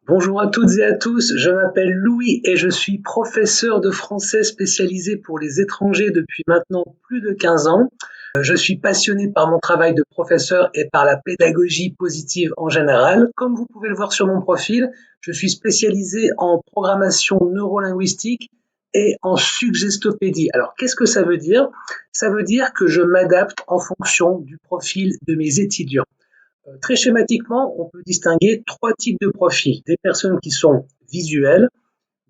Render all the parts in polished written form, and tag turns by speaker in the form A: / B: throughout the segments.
A: Bonjour à toutes et à tous, je m'appelle Louis et je suis professeur de français spécialisé pour les étrangers depuis maintenant plus de 15 ans. Je suis passionné par mon travail de professeur et par la pédagogie positive en général. Comme vous pouvez le voir sur mon profil, je suis spécialisé en programmation neurolinguistique et en suggestopédie. Alors, qu'est-ce que ça veut dire? Ça veut dire que je m'adapte en fonction du profil de mes étudiants. Très schématiquement, on peut distinguer trois types de profils. Des personnes qui sont visuelles,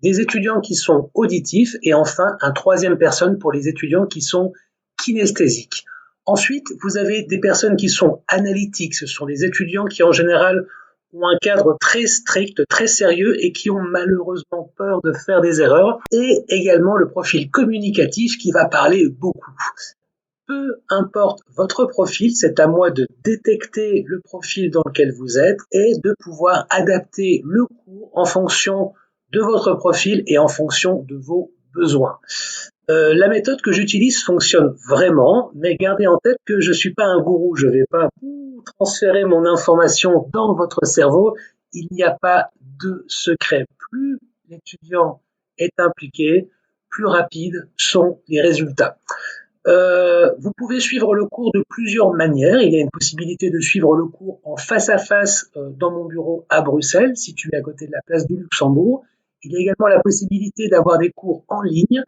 A: des étudiants qui sont auditifs et enfin un troisième personne pour les étudiants qui sont kinesthésiques. Ensuite, vous avez des personnes qui sont analytiques. Ce sont des étudiants qui en général ont un cadre très strict, très sérieux et qui ont malheureusement peur de faire des erreurs. Et également le profil communicatif qui va parler beaucoup. Peu importe votre profil, c'est à moi de détecter le profil dans lequel vous êtes et de pouvoir adapter le cours en fonction de votre profil et en fonction de vos besoins. La méthode que j'utilise fonctionne vraiment, mais gardez en tête que je ne suis pas un gourou, je ne vais pas transférer mon information dans votre cerveau, il n'y a pas de secret. Plus l'étudiant est impliqué, plus rapides sont les résultats. Vous pouvez suivre le cours de plusieurs manières. Il y a une possibilité de suivre le cours en face à face dans mon bureau à Bruxelles, situé à côté de la place du Luxembourg. Il y a également la possibilité d'avoir des cours en ligne,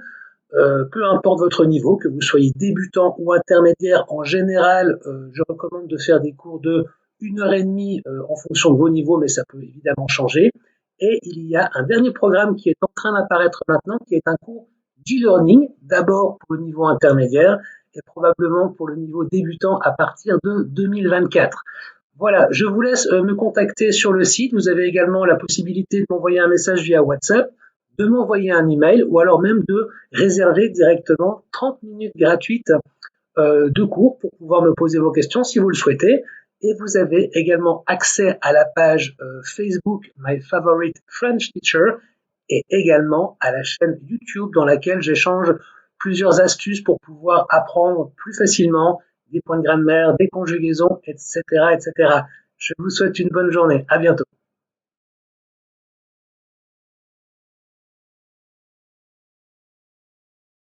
A: peu importe votre niveau, que vous soyez débutant ou intermédiaire. En général, je recommande de faire des cours de 1 heure et demie en fonction de vos niveaux, mais ça peut évidemment changer. Et il y a un dernier programme qui est en train d'apparaître maintenant, qui est un cours d'e-learning, d'abord pour le niveau intermédiaire et probablement pour le niveau débutant à partir de 2024. Voilà, je vous laisse me contacter sur le site. Vous avez également la possibilité de m'envoyer un message via WhatsApp, de m'envoyer un email ou alors même de réserver directement 30 minutes gratuites de cours pour pouvoir me poser vos questions si vous le souhaitez. Et vous avez également accès à la page Facebook My Favorite French Teacher et également à la chaîne YouTube dans laquelle j'échange plusieurs astuces pour pouvoir apprendre plus facilement des points de grammaire, des conjugaisons, etc., etc. Je vous souhaite une bonne journée. À bientôt.